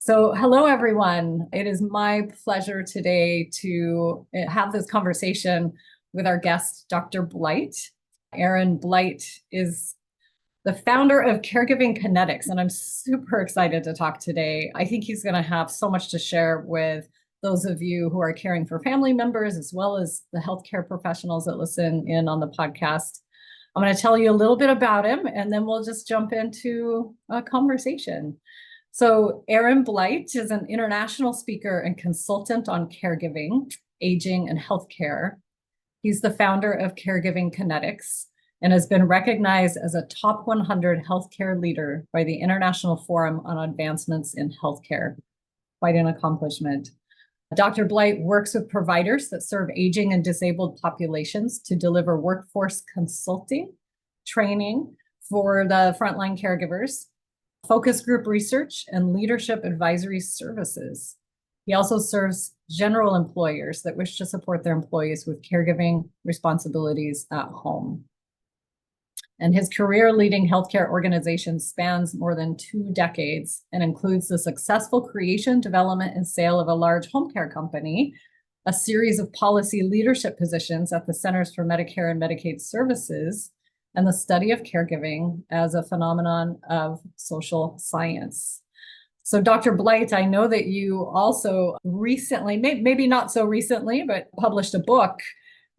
So, hello everyone. It is my pleasure today to have this conversation with our guest, Dr. Blight. Aaron Blight is the founder of Caregiving Kinetics, and I'm super excited to talk today. I think he's going to have so much to share with those of you who are caring for family members, as well as the healthcare professionals that listen in on the podcast. I'm going to tell you a little bit about him, and then we'll just jump into a conversation. So Aaron Blight is an international speaker and consultant on caregiving, aging, and healthcare. He's the founder of Caregiving Kinetics and has been recognized as a top 100 healthcare leader by the International Forum on Advancements in Healthcare. Quite an accomplishment. Dr. Blight works with providers that serve aging and disabled populations to deliver workforce consulting, training for the frontline caregivers, focus group research, and leadership advisory services. He also serves general employers that wish to support their employees with caregiving responsibilities at home. And his career leading healthcare organizations spans more than 2 decades and includes the successful creation, development, and sale of a large home care company, a series of policy leadership positions at the Centers for Medicare and Medicaid Services, and the study of caregiving as a phenomenon of social science. So Dr. Blight, I know that you also recently, maybe not so recently, but published a book.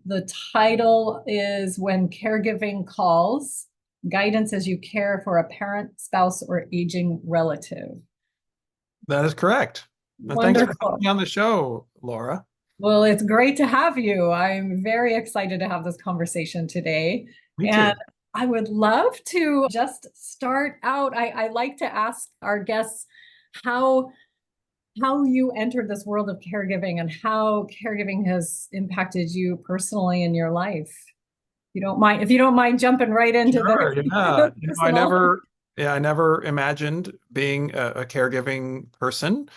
The title is When Caregiving Calls, Guidance as You Care for a Parent, Spouse, or Aging Relative. That is correct. Wonderful. Thanks for having me on the show, Laura. Well, it's great to have you. I'm very excited to have this conversation today. Me too. And I would love to just start out. I like to ask our guests how you entered this world of caregiving and how caregiving has impacted you personally in your life. If you don't mind jumping right into Sure, the I never imagined being a caregiving person.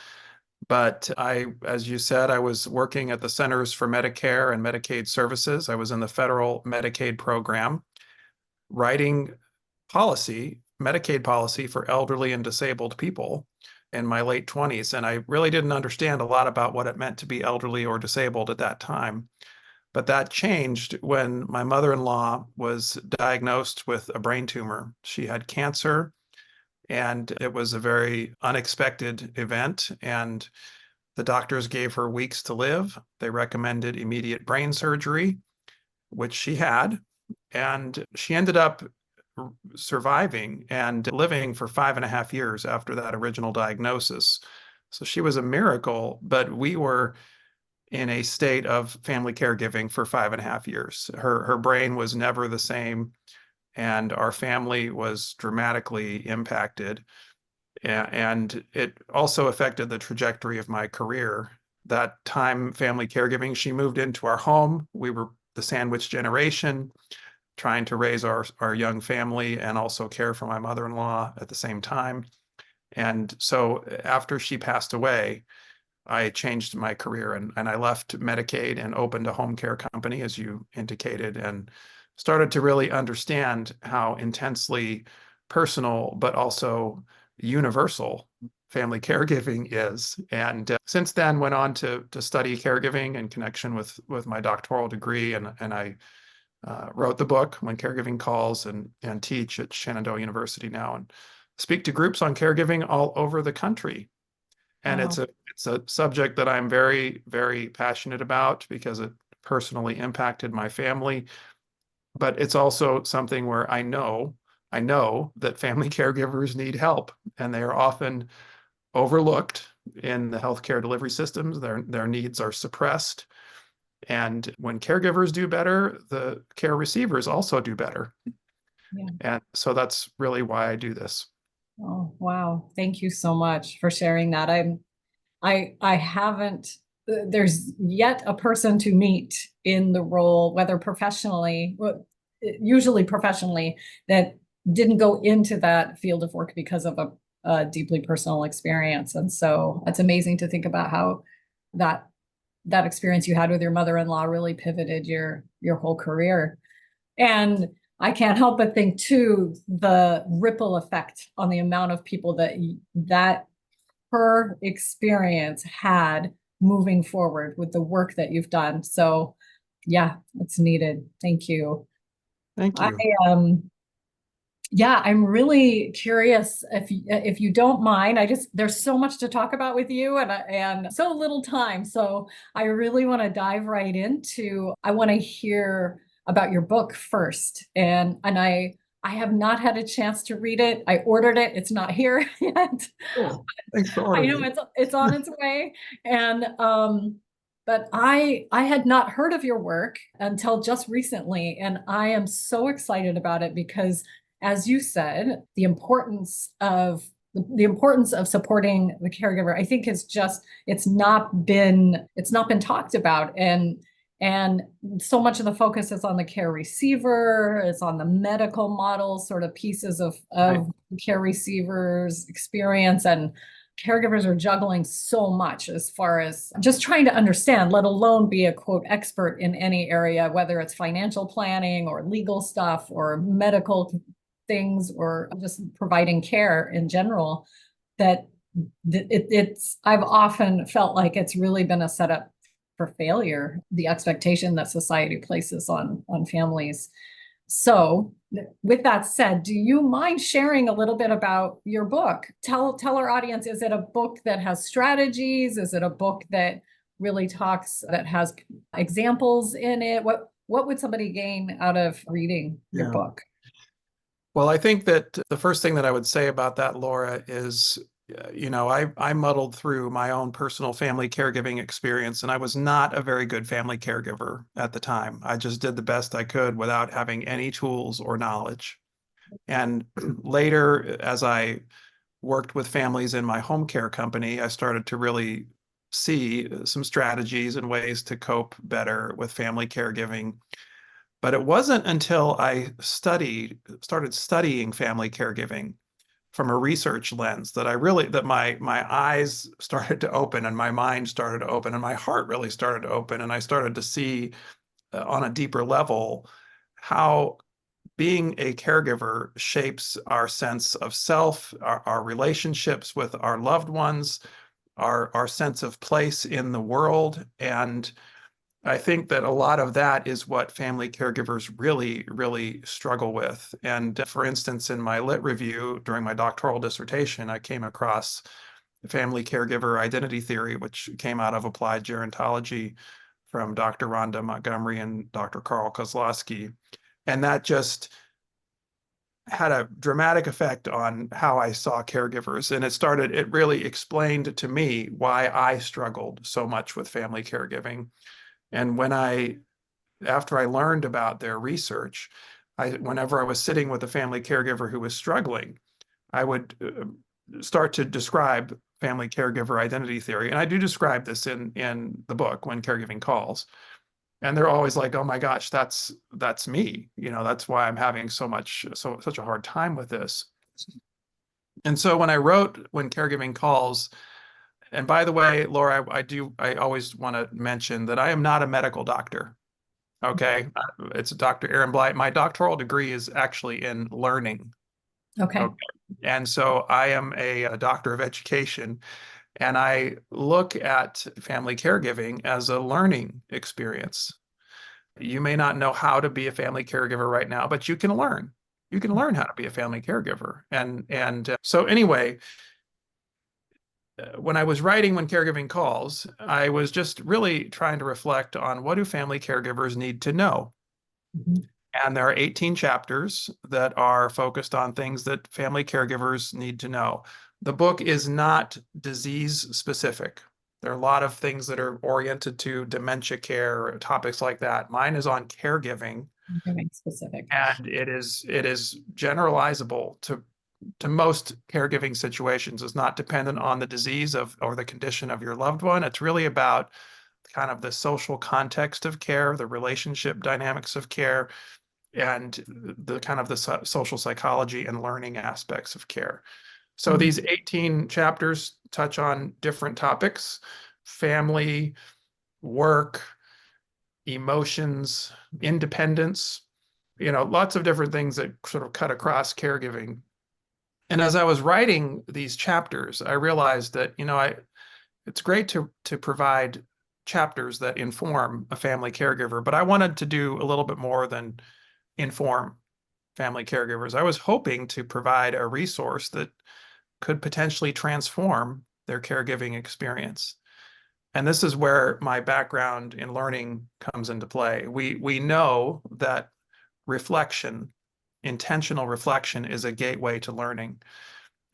But as you said, I was working at the Centers for Medicare and Medicaid Services. I was in the federal Medicaid program, writing Medicaid policy for elderly and disabled people in my late 20s. And I really didn't understand a lot about what it meant to be elderly or disabled at that time. But that changed when my mother-in-law was diagnosed with a brain tumor. She had cancer, and it was a very unexpected event. And the doctors gave her weeks to live. They recommended immediate brain surgery, which she had. And she ended up surviving and living for 5.5 years after that original diagnosis. So she was a miracle, but we were in a state of family caregiving for 5.5 years. Her brain was never the same, and our family was dramatically impacted. And it also affected the trajectory of my career. That time, family caregiving, she moved into our home. We were the sandwich generation, trying to raise our young family and also care for my mother-in-law at the same time. And so after she passed away, I changed my career and I left Medicaid and opened a home care company, as you indicated, and started to really understand how intensely personal, but also universal family caregiving is. And since then went on to study caregiving in connection with my doctoral degree. And I wrote the book, When Caregiving Calls, and teach at Shenandoah University now and speak to groups on caregiving all over the country. And Wow. it's a subject that I'm very, very passionate about because it personally impacted my family. But it's also something where I know that family caregivers need help, and they are often overlooked in the healthcare delivery systems. Their needs are suppressed. And when caregivers do better, the care receivers also do better. Yeah. And so that's really why I do this. Oh, wow. Thank you so much for sharing that. I haven't, there's yet a person to meet in the role, whether professionally, usually professionally, that didn't go into that field of work because of a deeply personal experience. And so it's amazing to think about how that experience you had with your mother-in-law really pivoted your whole career. And I can't help but think too, the ripple effect on the amount of people that her experience had moving forward with the work that you've done. So yeah, it's needed. Thank you. Thank I you. yeah, I'm really curious if you don't mind. There's so much to talk about with you and so little time. So I really want to dive right into. I want to hear about your book first. And I have not had a chance to read it. I ordered it. It's not here yet. Cool. Thanks for I ordering know it. it's on its way. And but I had not heard of your work until just recently, and I am so excited about it because, as you said, the importance of supporting the caregiver, I think, is just it's not been talked about. And so much of the focus is on the care receiver, it's on the medical model, sort of pieces of care receivers experience, and caregivers are juggling so much as far as just trying to understand, let alone be a quote expert in any area, whether it's financial planning or legal stuff or medical things or just providing care in general. That it's I've often felt like it's really been a setup for failure, the expectation that society places on families. So, with that said, do you mind sharing a little bit about your book? Tell our audience, is it a book that has strategies? Is it a book that really that has examples in it? What would somebody gain out of reading your Yeah. book? Well, I think that the first thing that I would say about that, Laura, is, I muddled through my own personal family caregiving experience, and I was not a very good family caregiver at the time. I just did the best I could without having any tools or knowledge. And later, as I worked with families in my home care company, I started to really see some strategies and ways to cope better with family caregiving. But it wasn't until I started studying family caregiving from a research lens that my eyes started to open and my mind started to open and my heart really started to open, and I started to see on a deeper level how being a caregiver shapes our sense of self, our relationships with our loved ones, our sense of place in the world. And I think that a lot of that is what family caregivers really, really struggle with. And for instance, in my lit review during my doctoral dissertation, I came across family caregiver identity theory, which came out of applied gerontology from Dr. Rhonda Montgomery and Dr. Carl Kozlowski. And that just had a dramatic effect on how I saw caregivers. And it really explained to me why I struggled so much with family caregiving. And after I learned about their research, whenever I was sitting with a family caregiver who was struggling, I would start to describe family caregiver identity theory. And I do describe this in the book, When Caregiving Calls. And they're always like, "Oh my gosh, that's me. That's why I'm having such a hard time with this." And so when I wrote When Caregiving Calls, and by the way, Laura, I always want to mention that I am not a medical doctor. Okay. It's Dr. Aaron Blight. My doctoral degree is actually in learning. Okay. Okay. And so I am a doctor of education, and I look at family caregiving as a learning experience. You may not know how to be a family caregiver right now, but you can learn. You can learn how to be a family caregiver. So anyway, when I was writing When Caregiving Calls, I was just really trying to reflect on what do family caregivers need to know. Mhm. And there are 18 chapters that are focused on things that family caregivers need to know. The book is not disease specific. There are a lot of things that are oriented to dementia care, topics like that. Mine is on caregiving, Very specific. and it is generalizable to most caregiving situations. It's not dependent on the disease or the condition of your loved one. It's really about kind of the social context of care, the relationship dynamics of care, and the kind of the social psychology and learning aspects of care. So Mhm. these 18 chapters touch on different topics: family, work, emotions, independence, lots of different things that sort of cut across caregiving. And as I was writing these chapters, I realized that, it's great to provide chapters that inform a family caregiver, but I wanted to do a little bit more than inform family caregivers. I was hoping to provide a resource that could potentially transform their caregiving experience. And this is where my background in learning comes into play. We know that reflection, intentional reflection, is a gateway to learning.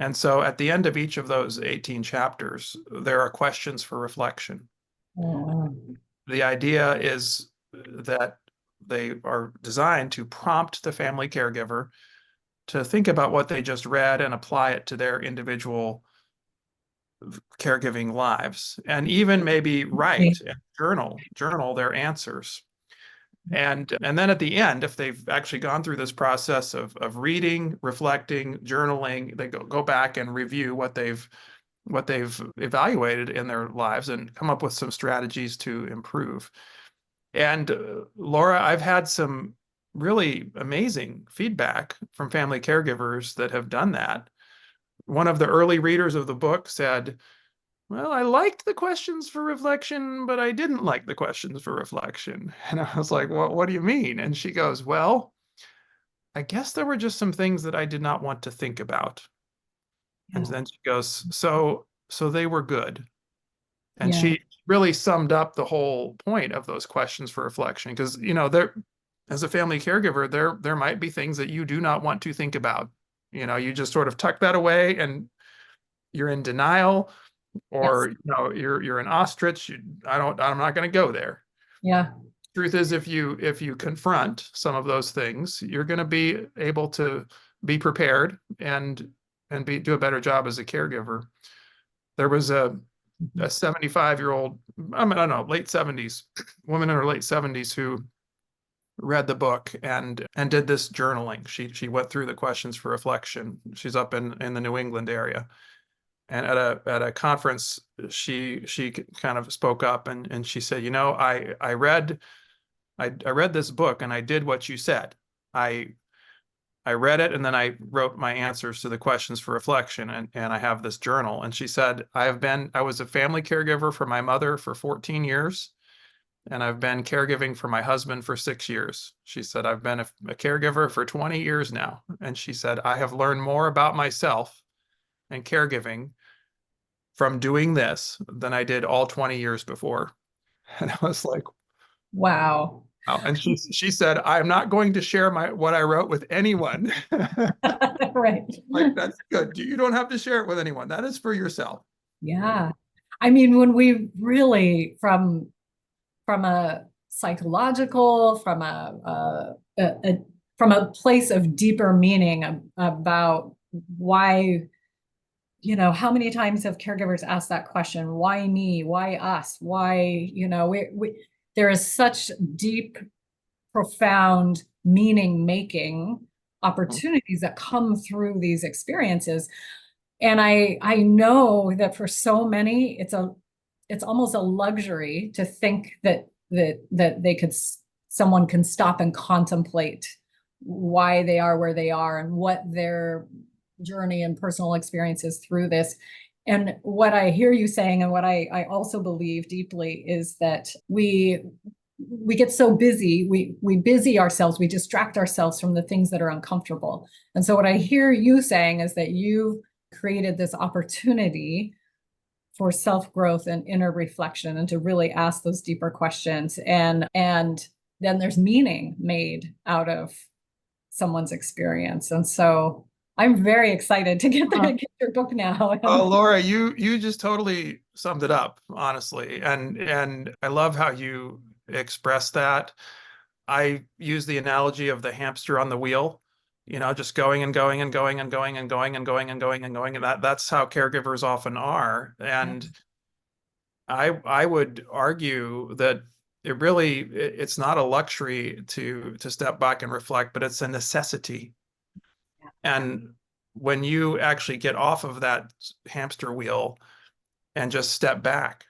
And so at the end of each of those 18 chapters, there are questions for reflection. Mm. The idea is that they are designed to prompt the family caregiver to think about what they just read and apply it to their individual caregiving lives, and even maybe write and journal their answers. And then at the end, if they've actually gone through this process of reading, reflecting, journaling, they go back and review what they've evaluated in their lives and come up with some strategies to improve. And Laura, I've had some really amazing feedback from family caregivers that have done that. One of the early readers of the book said, well, I liked the questions for reflection, but I didn't like the questions for reflection. And I was like, well, what do you mean? And she goes, well, I guess there were just some things that I did not want to think about. And Yeah. then she goes, so they were good. And Yeah. she really summed up the whole point of those questions for reflection. Because, there, as a family caregiver, there might be things that you do not want to think about. You just sort of tuck that away and you're in denial, Yes. or you're an ostrich. I'm not going to go there. Yeah. Truth is, if you confront some of those things, you're going to be able to be prepared and do a better job as a caregiver. There was a 75-year-old, I don't know, late 70s woman in her late 70s who read the book and did this journaling. She went through the questions for reflection. She's up in the New England area. And at a conference, she kind of spoke up and she said, I read this book and I did what you said. I read it and then I wrote my answers to the questions for reflection, and I have this journal. And she said, I was a family caregiver for my mother for 14 years, and I've been caregiving for my husband for 6 years. She said, I've been a caregiver for 20 years now. And she said, I have learned more about myself and caregiving from doing this than I did all 20 years before. And I was like, Wow. wow. And she said, I'm not going to share what I wrote with anyone. Right. Like, that's good. You don't have to share it with anyone. That is for yourself. Yeah. I mean, when we really, from a psychological, from a place of deeper meaning about why, how many times have caregivers asked that question? Why me? Why us? Why, there is such deep, profound meaning making opportunities that come through these experiences. And I know that for so many, it's almost a luxury to think that someone can stop and contemplate why they are where they are and what their journey and personal experiences through this. And what I hear you saying, and what I also believe deeply, is that we get so busy, we busy ourselves, we distract ourselves from the things that are uncomfortable. And so what I hear you saying is that you created this opportunity for self-growth and inner reflection, and to really ask those deeper questions, and then there's meaning made out of someone's experience. And so I'm very excited to get your book now. Oh, Laura, you just totally summed it up, honestly. And I love how you express that. I use the analogy of the hamster on the wheel, just going and going and going and going and going and going and going and going. And that's how caregivers often are. And I would argue that it's not a luxury to step back and reflect, but it's a necessity. And when you actually get off of that hamster wheel and just step back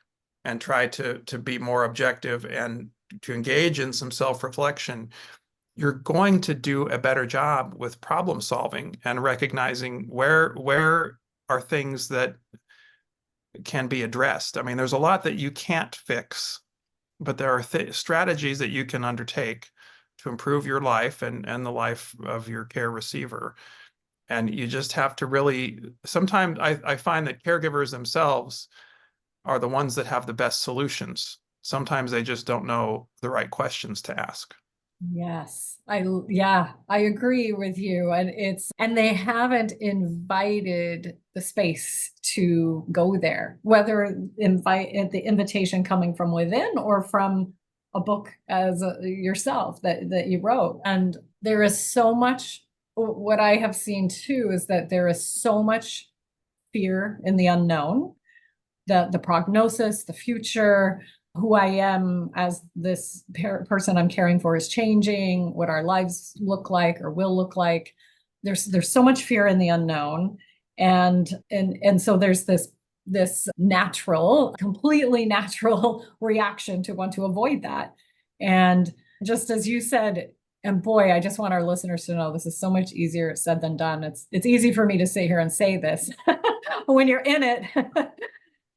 and try to be more objective and to engage in some self-reflection, you're going to do a better job with problem solving and recognizing where are things that can be addressed. I mean, there's a lot that you can't fix, but there are strategies that you can undertake to improve your life and the life of your care receiver. And you just have to really, sometimes I find that caregivers themselves are the ones that have the best solutions. Sometimes they just don't know the right questions to ask. Yes, yeah, I agree with you. And they haven't invited the space to go there, whether the invitation coming from within or from a book as yourself that you wrote. And there is so much, what I have seen too, is that there is so much fear in the unknown, the prognosis, the future, who I am as this person I'm caring for is changing, what our lives look like or will look like. There's so much fear in the unknown. And so there's this natural, completely natural reaction to want to avoid that. And just as you said, and boy, I just want our listeners to know this is so much easier said than done. It's easy for me to sit here and say this. When you're in it,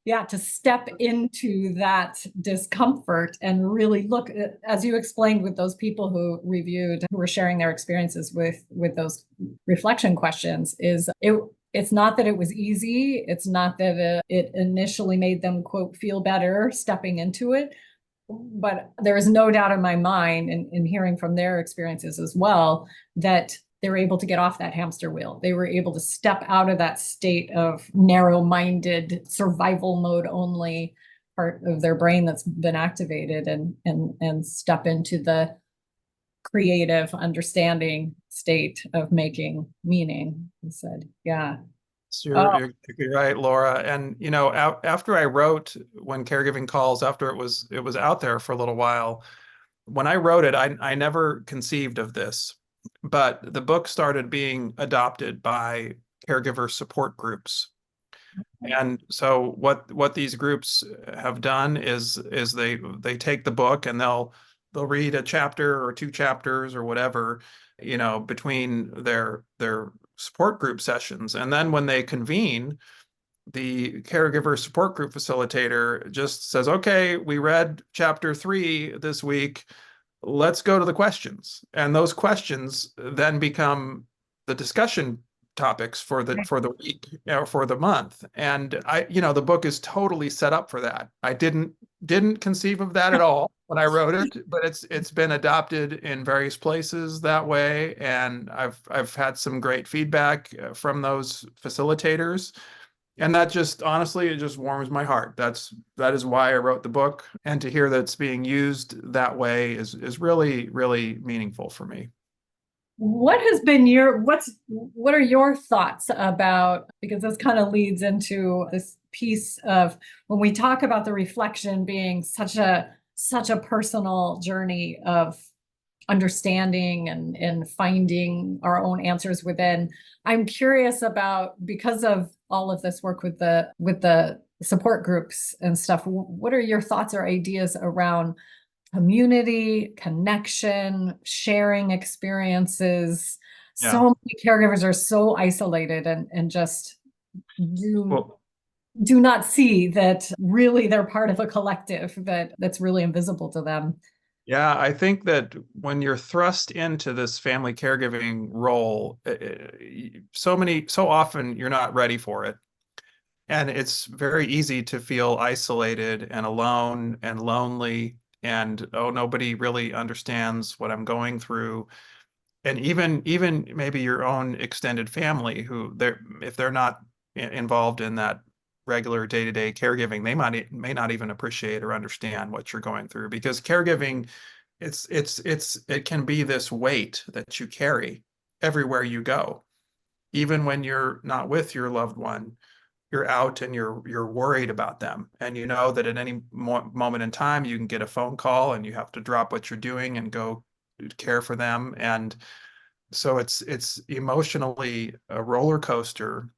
yeah, to step into that discomfort and really look, as you explained with those people who reviewed, who were sharing their experiences with those reflection questions, it's not that it was easy. It's not that it initially made them, quote, feel better stepping into it. But there is no doubt in my mind, in hearing from their experiences as well, that they were able to get off that hamster wheel. They were able to step out of that state of narrow-minded survival mode only part of their brain that's been activated and step into the creative understanding state of making meaning. He said, yeah. So Oh, you're right, Laura. And you know, after I wrote When Caregiving Calls, after it was out there for a little while, when I wrote it, I never conceived of this, but the book started being adopted by caregiver support groups. And so what these groups have done is they take the book and they'll read a chapter or two chapters or whatever, you know, between their support group sessions. And then when they convene, the caregiver support group facilitator just says, okay, we read chapter 3 this week. Let's go to the questions. And those questions then become the discussion topics for the week or for the month. And the book is totally set up for that. I didn't conceive of that at all when I wrote it, but it's been adopted in various places that way. And I've had some great feedback from those facilitators. And that just honestly, it just warms my heart. That is why I wrote the book. And to hear that it's being used that way is really, really meaningful for me. what are your thoughts about, because this kind of leads into this piece of when we talk about the reflection being such a personal journey of understanding and finding our own answers within. I'm curious about, because of all of this work with the support groups and stuff, what are your thoughts or ideas around community, connection, sharing experiences? Yeah. So many caregivers are so isolated and just do Well, do not see that really they're part of a collective that's really invisible to them. yeah, I think that when you're thrust into this family caregiving role, so often you're not ready for it. And it's very easy to feel isolated and alone and lonely and oh, nobody really understands what I'm going through. And even maybe your own extended family who if they're not involved in that regular day-to-day caregiving, they may not even appreciate or understand what you're going through because caregiving it can be this weight that you carry everywhere you go. Even when you're not with your loved one, you're out and you're worried about them. And you know that at any moment in time, you can get a phone call and you have to drop what you're doing and go care for them. And so it's emotionally a roller coaster.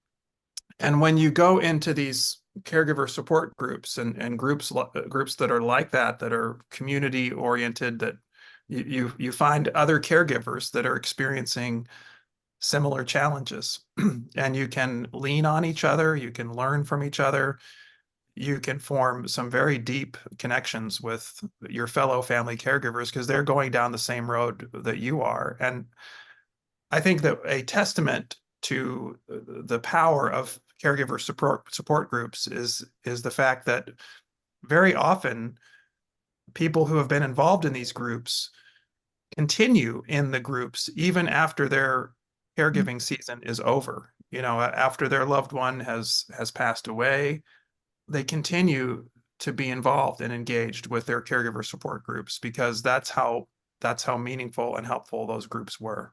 And when you go into these caregiver support groups and groups that are like that are community oriented, that You find other caregivers that are experiencing similar challenges, and you can lean on each other, you can learn from each other, you can form some very deep connections with your fellow family caregivers because they're going down the same road that you are. And I think that a testament to the power of caregiver support groups is the fact that very often people who have been involved in these groups continue in the groups even after their caregiving season is over. You know, after their loved one has passed away, they continue to be involved and engaged with their caregiver support groups because that's how meaningful and helpful those groups were.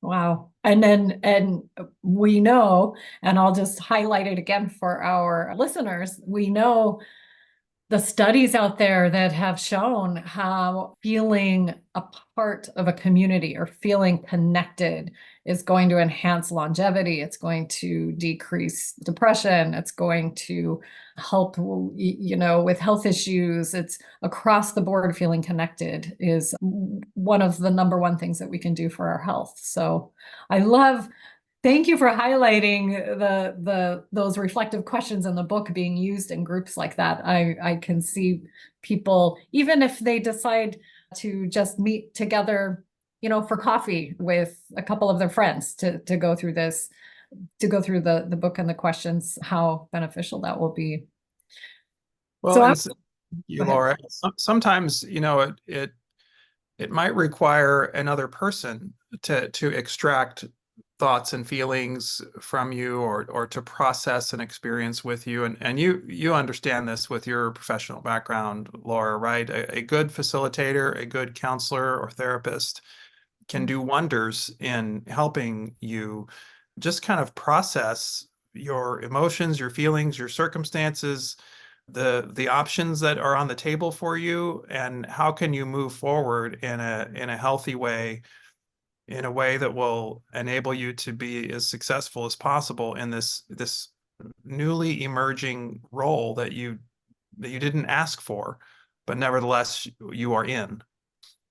Wow. And we know, and I'll just highlight it again for our listeners, we know the studies out there that have shown how feeling a part of a community or feeling connected is going to enhance longevity. It's going to decrease depression. It's going to help, with health issues. It's across the board. Feeling connected is one of the number one things that we can do for our health. So thank you for highlighting those reflective questions in the book being used in groups like that. I can see people, even if they decide to just meet together, for coffee with a couple of their friends to go through this, to go through the book and the questions, how beneficial that will be. Well, So and you, go ahead. Laura, sometimes, it might require another person to extract thoughts and feelings from you or to process an experience with you. And you understand this with your professional background, Laura, right? A good facilitator, a good counselor or therapist can do wonders in helping you just kind of process your emotions, your feelings, your circumstances, the options that are on the table for you, and how can you move forward in a healthy way, in a way that will enable you to be as successful as possible in this newly emerging role that you didn't ask for, but nevertheless you are in.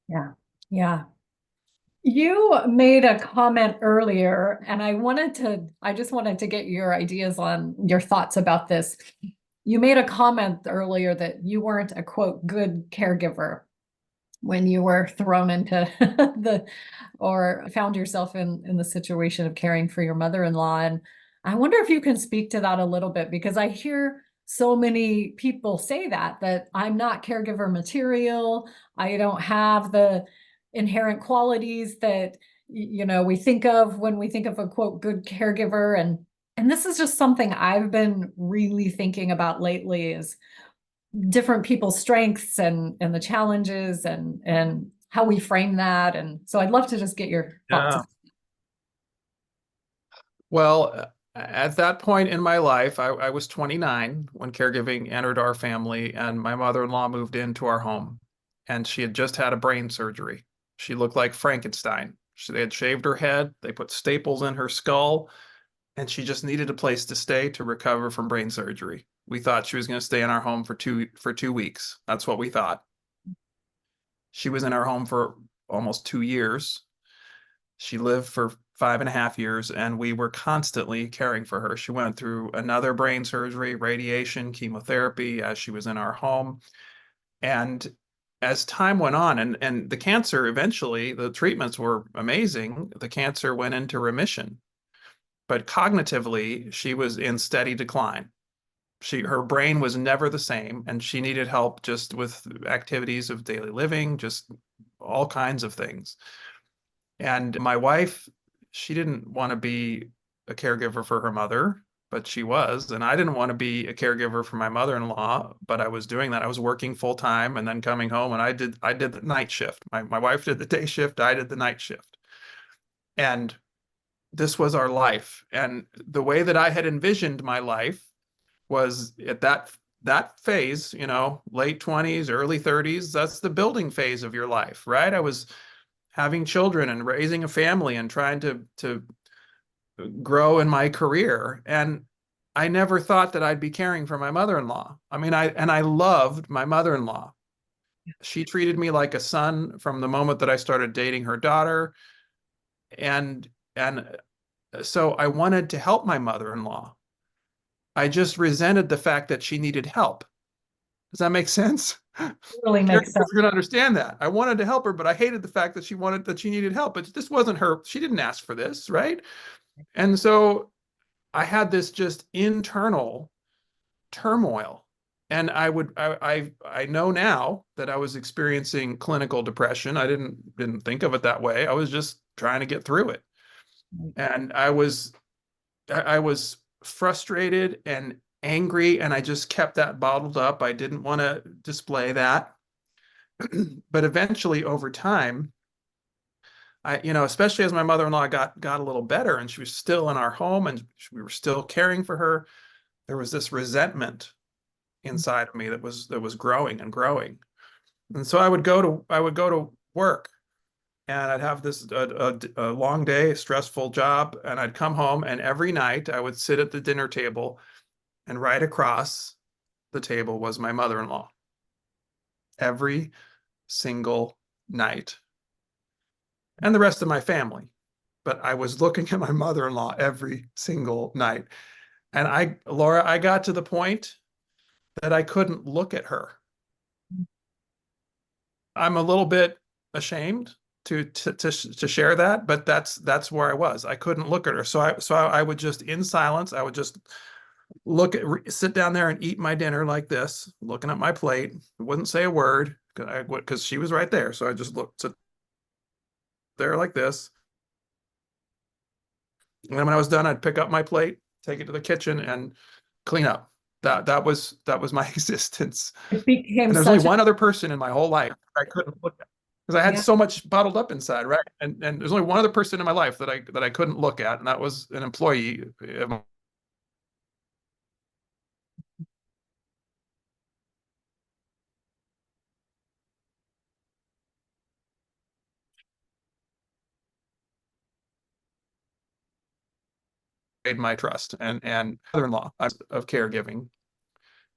Yeah. Yeah. You made a comment earlier, and I just wanted to get your ideas on your thoughts about this. You made a comment earlier that you weren't a quote good caregiver when you were thrown into or found yourself in the situation of caring for your mother-in-law. And I wonder if you can speak to that a little bit, because I hear so many people say that I'm not caregiver material. I don't have the inherent qualities that we think of when we think of a quote good caregiver. And this is just something I've been really thinking about lately, is different people's strengths and the challenges and how we frame that. And so I'd love to just get your thoughts. Yeah. Well, at that point in my life, I was 29 when caregiving entered our family, and my mother-in-law moved into our home, and she had just had a brain surgery. She looked like Frankenstein. They had shaved her head, they put staples in her skull, and she just needed a place to stay to recover from brain surgery. We thought she was going to stay in our home for 2 weeks. That's what we thought. She was in our home for almost 2 years. She lived for 5.5 years, and we were constantly caring for her. She went through another brain surgery, radiation, chemotherapy as she was in our home. And as time went on, and the cancer eventually, the treatments were amazing. The cancer went into remission. But cognitively, she was in steady decline. Her brain was never the same, and she needed help just with activities of daily living, just all kinds of things. And my wife, she didn't want to be a caregiver for her mother, but she was. And I didn't want to be a caregiver for my mother-in-law, but I was doing that. I was working full time and then coming home, and I did the night shift. My wife did the day shift, I did the night shift. And this was our life. And the way that I had envisioned my life was at that phase, late 20s, early 30s, that's the building phase of your life, right? I was having children and raising a family and trying to grow in my career. And I never thought that I'd be caring for my mother-in-law. I mean, I loved my mother-in-law, She treated me like a son from the moment that I started dating her daughter. And so I wanted to help my mother-in-law. I just resented the fact that she needed help. Does that make sense? Really makes sense. Caregivers are going to understand that. I wanted to help her, but I hated the fact that she needed help. But this wasn't her. She didn't ask for this, right? And so I had this just internal turmoil. And I know now that I was experiencing clinical depression. I didn't think of it that way. I was just trying to get through it. And I was frustrated and angry, and I just kept that bottled up. I didn't want to display that. But eventually over time, especially as my mother-in-law got a little better and she was still in our home and we were still caring for her, there was this resentment inside of me that was growing and growing. And so I would go to work, and I'd have a long day, stressful job, and I'd come home, and every night I would sit at the dinner table, and right across the table was my mother-in-law. Every single night. And the rest of my family. But I was looking at my mother-in-law every single night. And Laura, I got to the point that I couldn't look at her. I'm a little bit ashamed to share that, but that's where I was. I couldn't look at her. So I would just, in silence, I would just sit down there and eat my dinner like this, looking at my plate. Wouldn't say a word because she was right there. So I just sit there like this. And then when I was done, I'd pick up my plate, take it to the kitchen, and clean up. That was my existence. It became And there's only one other person in my whole life I couldn't look at because I had yeah. so much bottled up inside, right? And there's only one other person in my life that I couldn't look at, and that was an employee of my trust and mother-in-law of caregiving.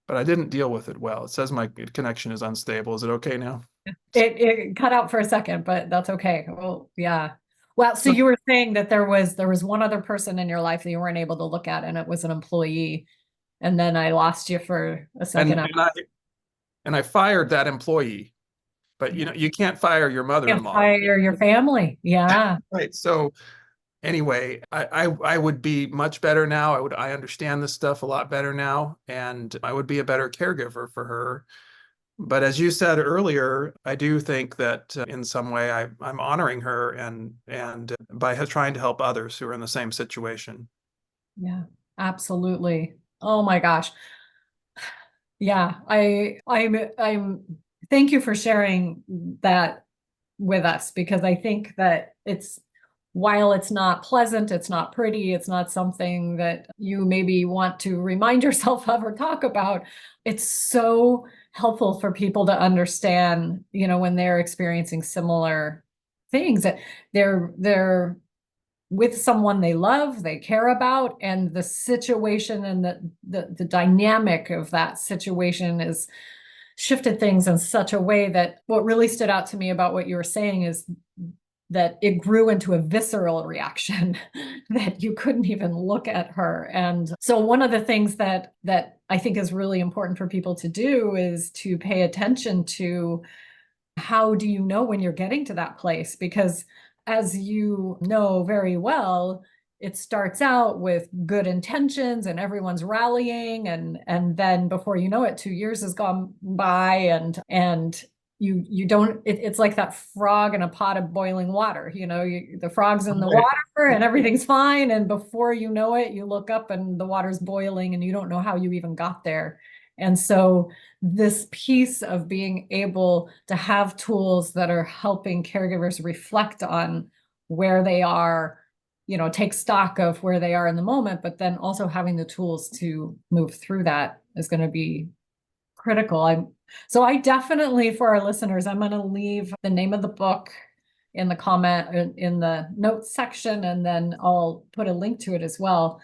But I didn't deal with it well. It says my connection is unstable. Is it okay now? It cut out for a second, but that's okay. Well, yeah. Well, so you were saying that there was one other person in your life that you weren't able to look at, and it was an employee. And then I lost you for a second. And I fired that employee. But you can't fire your mother-in-law. Fire your family. Yeah. Right. So anyway, I would be much better now. I understand this stuff a lot better now, and I would be a better caregiver for her. But as you said earlier, I do think that in some way I'm honoring her and by trying to help others who are in the same situation. Yeah, absolutely. Oh my gosh. Yeah, I'm thank you for sharing that with us, because I think that while it's not pleasant, it's not pretty, it's not something that you maybe want to remind yourself of or talk about. It's so helpful for people to understand, when they're experiencing similar things, that they're with someone they love, they care about, and the situation and the dynamic of that situation is shifted things in such a way that what really stood out to me about what you were saying is that it grew into a visceral reaction that you couldn't even look at her. And so one of the things that I think is really important for people to do is to pay attention to, how do you know when you're getting to that place? Because as you know very well, it starts out with good intentions and everyone's rallying, and then before you know it, 2 years has gone by, and you don't, it's like that frog in a pot of boiling water. The frog's in the water and everything's fine, and before you know it, you look up and the water's boiling and you don't know how you even got there. And so this piece of being able to have tools that are helping caregivers reflect on where they are, take stock of where they are in the moment, but then also having the tools to move through that is going to be critical. So I definitely, for our listeners, I'm going to leave the name of the book in the comment, in the notes section, and then I'll put a link to it as well.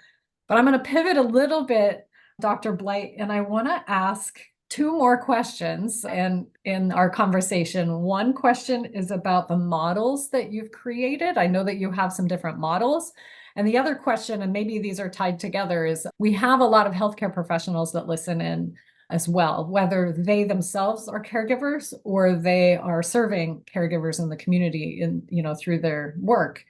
But I'm going to pivot a little bit, Dr. Blight, and I want to ask, two more questions and in our conversation. One question is about the models that you've created. I know that you have some different models. And the other question, and maybe these are tied together, is we have a lot of healthcare professionals that listen in as well, whether they themselves are caregivers or they are serving caregivers in the community in, through their work.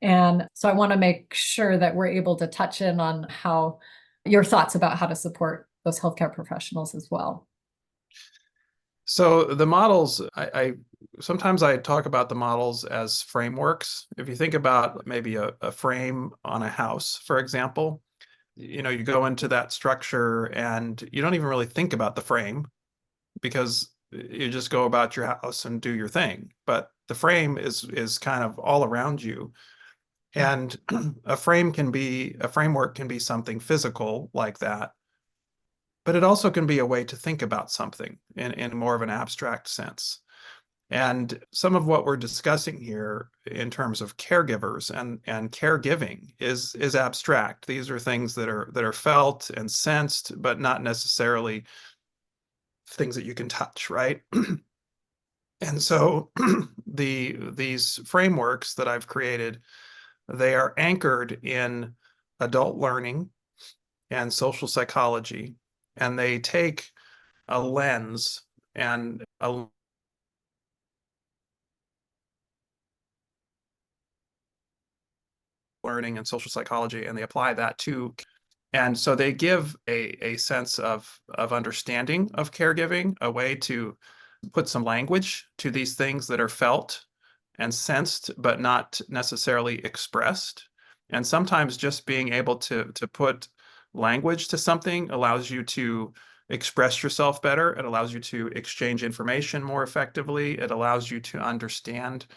And so I want to make sure that we're able to touch in on how your thoughts about how to support those healthcare professionals as well. So the models, I sometimes I talk about the models as frameworks. If you think about maybe a frame on a house, for example, you go into that structure and you don't even really think about the frame because you just go about your house and do your thing. But the frame is kind of all around you. And a framework can be something physical like that, but it also can be a way to think about something in more of an abstract sense. And some of what we're discussing here in terms of caregivers and caregiving is abstract. These are things that are felt and sensed, but not necessarily things that you can touch, right? And so these frameworks that I've created, they are anchored in adult learning and social psychology, and they take a lens and a learning and social psychology, and they apply that to, and so they give a sense of understanding of caregiving, a way to put some language to these things that are felt and sensed, but not necessarily expressed. And sometimes just being able to put language to something allows you to express yourself better. It allows you to exchange information more effectively. It allows you to understand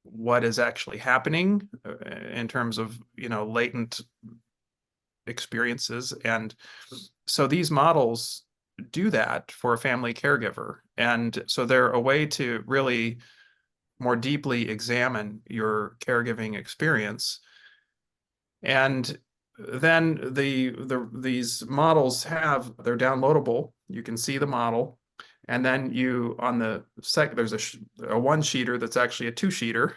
what is actually happening in terms of, latent experiences. And so these models do that for a family caregiver. And so they're a way to really more deeply examine your caregiving experience. And then these models they're downloadable. You can see the model. And then on the there's a one sheeter that's actually a two sheeter.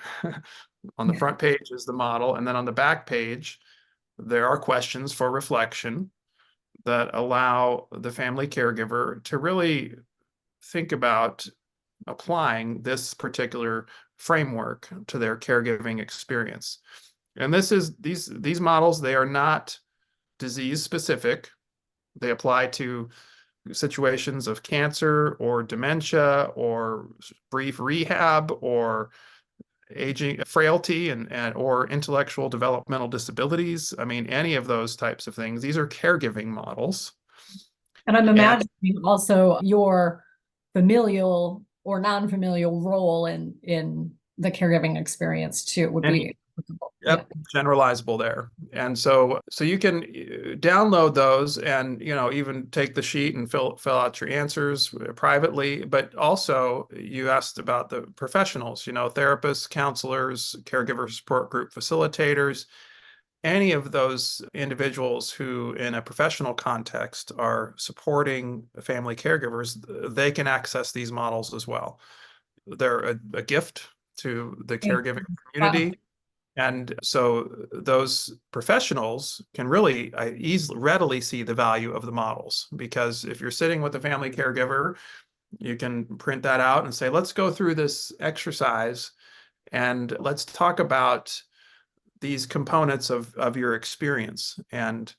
On the front page is the model. And then on the back page, there are questions for reflection that allow the family caregiver to really think about applying this particular framework to their caregiving experience. And these models, they are not disease specific. They apply to situations of cancer or dementia or brief rehab or aging frailty and or intellectual developmental disabilities. I mean, any of those types of things. These are caregiving models. And I'm imagining also your familial or non-familial role in the caregiving experience too would be applicable. Yep, generalizable there. And so you can download those and, even take the sheet and fill out your answers privately. But also you asked about the professionals, therapists, counselors, caregiver support group facilitators, any of those individuals who in a professional context are supporting family caregivers, they can access these models as well. They're a gift to the caregiving community. Wow. And so those professionals can really readily see the value of the models, because if you're sitting with a family caregiver, you can print that out and say, let's go through this exercise and let's talk about these components of your experience. And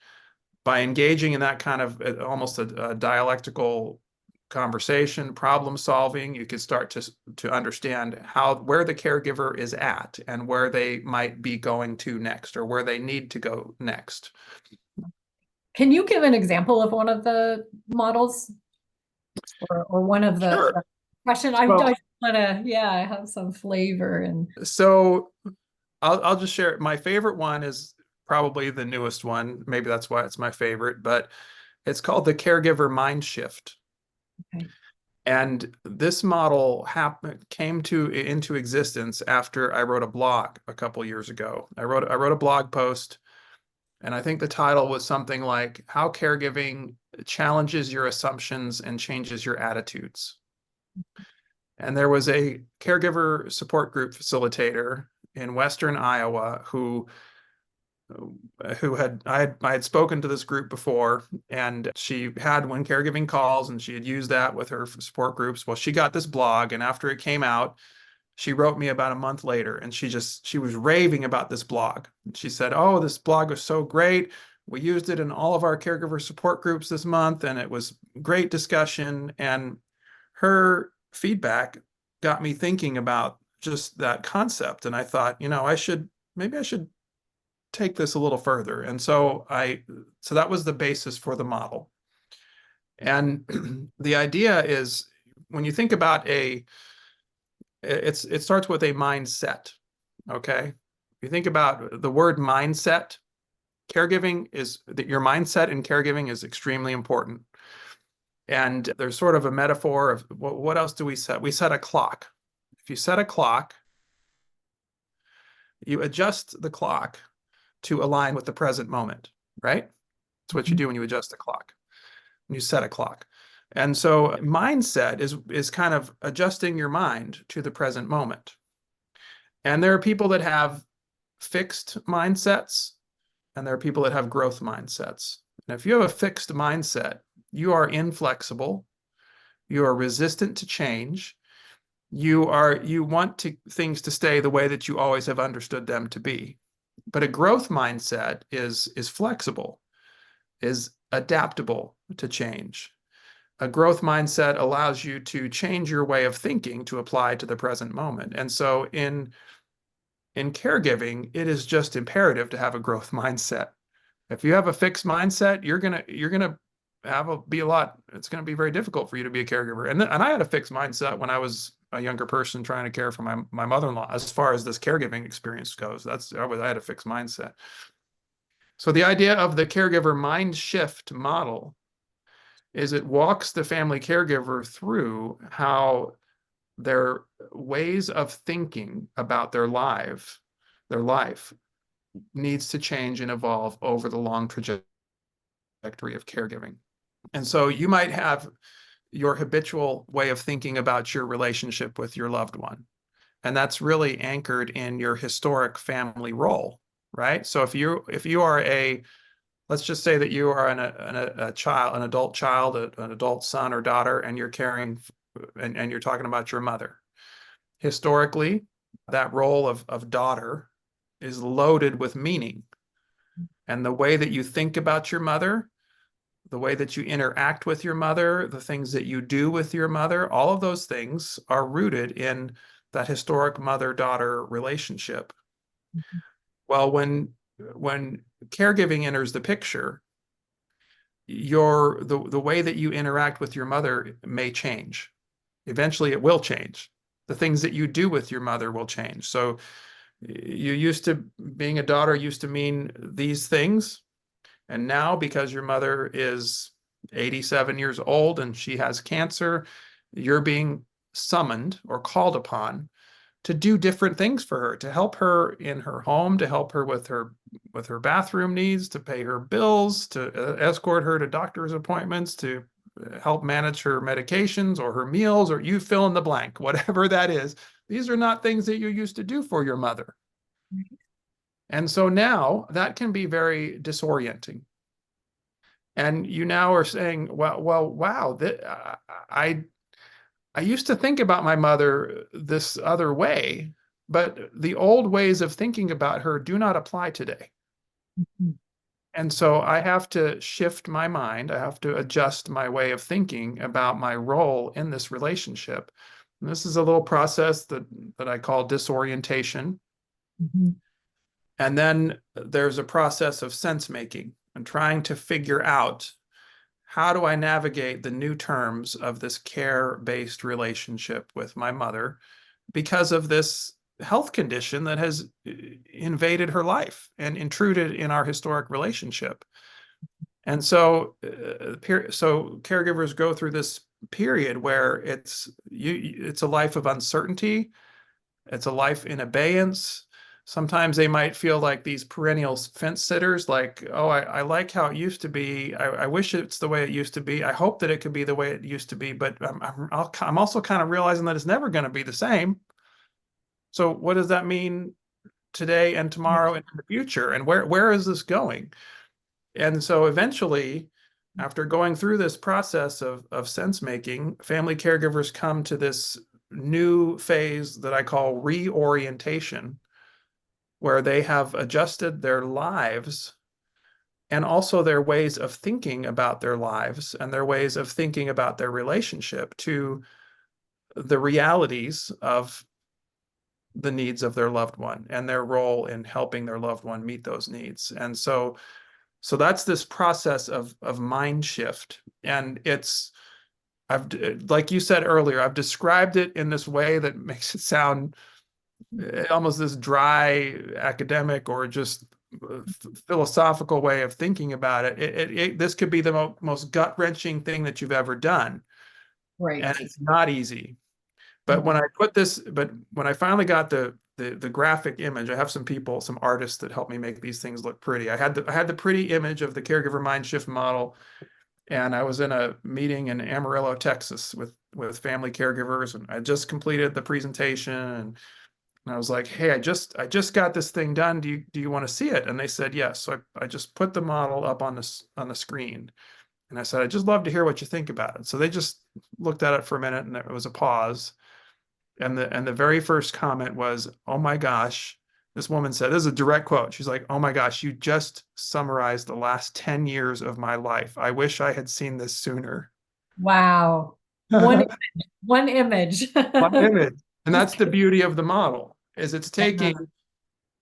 by engaging in that kind of almost a dialectical conversation, problem solving, you can start to understand where the caregiver is at and where they might be going to next or where they need to go next. Can you give an example of one of the models or one of the Sure. question? I want to, I have some flavor. And so I'll just share. My favorite one is probably the newest one. Maybe that's why it's my favorite, but it's called the Caregiver Mind Shift. Okay. And this model came into existence after I wrote a blog a couple years ago. I wrote a blog post And I think the title was something like How Caregiving Challenges Your Assumptions and Changes Your Attitudes. And there was a caregiver support group facilitator in Western Iowa who I had spoken to this group before, and she had one caregiving calls, and she had used that with her support groups. Well, she got this blog, and after it came out, she wrote me about a month later, and she was raving about this blog. She said, "Oh, this blog was so great. We used it in all of our caregiver support groups this month, and it was great discussion." And her feedback got me thinking about just that concept. And I thought, maybe I should take this a little further. And so that was the basis for the model. And the idea is, when you think about it starts with a mindset. Okay. If you think about the word mindset, caregiving is that your mindset in caregiving is extremely important. And there's sort of a metaphor of what else do we set? We set a clock. If you set a clock, you adjust the clock to align with the present moment, right? That's what you do when you adjust the clock, when you set a clock. And so mindset is kind of adjusting your mind to the present moment. And there are people that have fixed mindsets, and there are people that have growth mindsets. And if you have a fixed mindset, you are inflexible, you are resistant to change, you want things to stay the way that you always have understood them to be. But a growth mindset is flexible, is adaptable to change. A growth mindset allows you to change your way of thinking to apply to the present moment. And so in caregiving, it is just imperative to have a growth mindset. If you have a fixed mindset, you're gonna it's gonna be very difficult for you to be a caregiver. And I had a fixed mindset when I was a younger person trying to care for my mother-in-law. As far as this caregiving experience goes, I had a fixed mindset. So the idea of the caregiver mind shift model is it walks the family caregiver through how their ways of thinking about their life needs to change and evolve over the long trajectory of caregiving. And so you might have your habitual way of thinking about your relationship with your loved one. And that's really anchored in your historic family role, right? So if you are let's just say that you are an adult child, an adult son or daughter, and you're caring and you're talking about your mother. Historically, that role of daughter is loaded with meaning. And the way that you think about your mother, the way that you interact with your mother, the things that you do with your mother, all of those things are rooted in that historic mother-daughter relationship. Mm-hmm. Well, when caregiving enters the picture, the way that you interact with your mother may change. Eventually it will change. The things that you do with your mother will change. So being a daughter used to mean these things. And now, because your mother is 87 years old and she has cancer, you're being summoned or called upon to do different things for her, to help her in her home, to help her with her bathroom needs, to pay her bills, to escort her to doctor's appointments, to help manage her medications or her meals, or you fill in the blank, whatever that is. These are not things that you used to do for your mother. And so now that can be very disorienting. And you now are saying, wow, I used to think about my mother this other way, but the old ways of thinking about her do not apply today. Mm-hmm. And so I have to shift my mind. I have to adjust my way of thinking about my role in this relationship. And this is a little process that I call disorientation. Mm-hmm. And then there's a process of sense making and trying to figure out, how do I navigate the new terms of this care-based relationship with my mother because of this health condition that has invaded her life and intruded in our historic relationship? And so caregivers go through this period where it's a life of uncertainty. It's a life in abeyance. Sometimes they might feel like these perennial fence sitters, like, oh, I like how it used to be. I wish it's the way it used to be. I hope that it could be the way it used to be, but I'm also kind of realizing that it's never going to be the same. So what does that mean today and tomorrow and in the future? And where is this going? And so eventually, after going through this process of sense making, family caregivers come to this new phase that I call reorientation, where they have adjusted their lives and also their ways of thinking about their lives and their ways of thinking about their relationship to the realities of the needs of their loved one and their role in helping their loved one meet those needs. And so that's this process of mind shift. And I've, like you said earlier, I've described it in this way that makes it sound almost this dry academic or just philosophical way of thinking about it. This could be the most gut-wrenching thing that you've ever done. Right. And it's not easy. But when I finally got the graphic image, I have some artists that help me make these things look pretty. I had the pretty image of the caregiver mind shift model, and I was in a meeting in Amarillo, Texas with family caregivers, and I just completed the presentation, and I was like, hey, I just got this thing done. Do you want to see it? And they said yes. So I just put the model up on the screen. And I said, I'd just love to hear what you think about it. So they just looked at it for a minute, and there was a pause. And the very first comment was, oh my gosh, this woman said, this is a direct quote. She's like, oh my gosh, you just summarized the last 10 years of my life. I wish I had seen this sooner. Wow. One image. One image. And that's the beauty of the model, is it's taking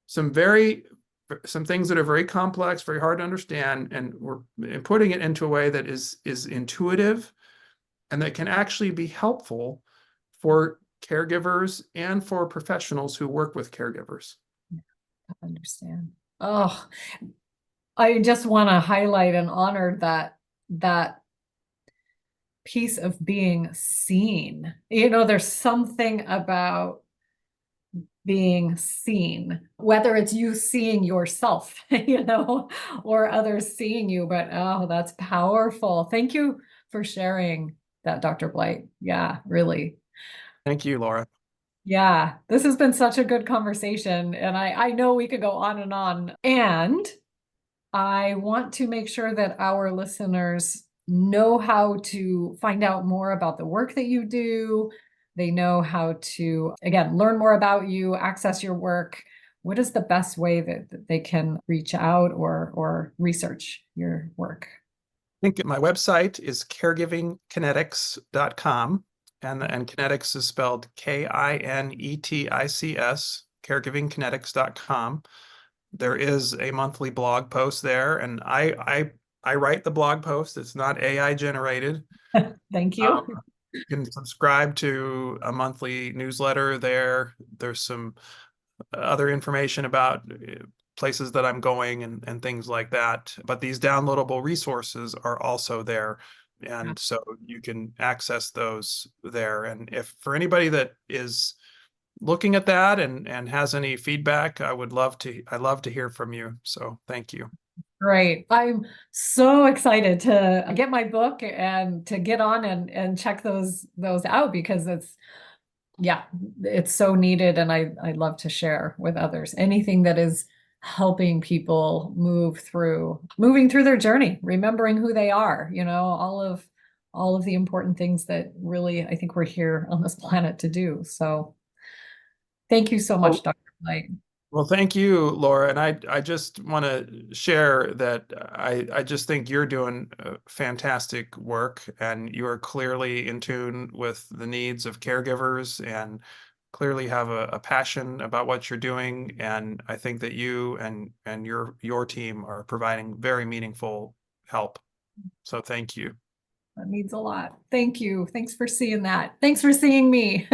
some things that are very complex, very hard to understand, and putting it into a way that is intuitive and that can actually be helpful for caregivers and for professionals who work with caregivers. I understand. Oh, I just want to highlight and honor that piece of being seen. There's something about being seen, whether it's you seeing yourself, or others seeing you, but oh, that's powerful. Thank you for sharing that, Dr. Blight. Yeah, really. Thank you, Laura. Yeah, this has been such a good conversation, and I know we could go on and on. And I want to make sure that our listeners know how to find out more about the work that you do. They know how to, again, learn more about you, access your work. What is the best way that they can reach out or research your work? I think my website is caregivingkinetics.com, and kinetics is spelled Kinetics, caregivingkinetics.com. There is a monthly blog post there, and I write the blog post. It's not AI generated. Thank you. You can subscribe to a monthly newsletter there. There's some other information about places that I'm going and things like that. But these downloadable resources are also there. And so you can access those there. And if for anybody that is looking at that and has any feedback, I'd love to hear from you. So thank you. Great. I'm so excited to get my book and to get on and check those out, because it's so needed, and I'd love to share with others anything that is helping people moving through their journey, remembering who they are, all of the important things that really I think we're here on this planet to do. So thank you so much, Dr. Blight. Well, thank you, Laura. And I just want to share that I just think you're doing fantastic work, and you are clearly in tune with the needs of caregivers and clearly have a passion about what you're doing. And I think that you and your team are providing very meaningful help. So thank you. That means a lot. Thank you. Thanks for seeing that. Thanks for seeing me.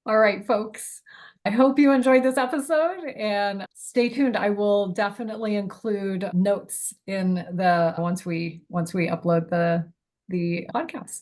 All right, folks. I hope you enjoyed this episode, and stay tuned. I will definitely include notes in once we upload the podcast.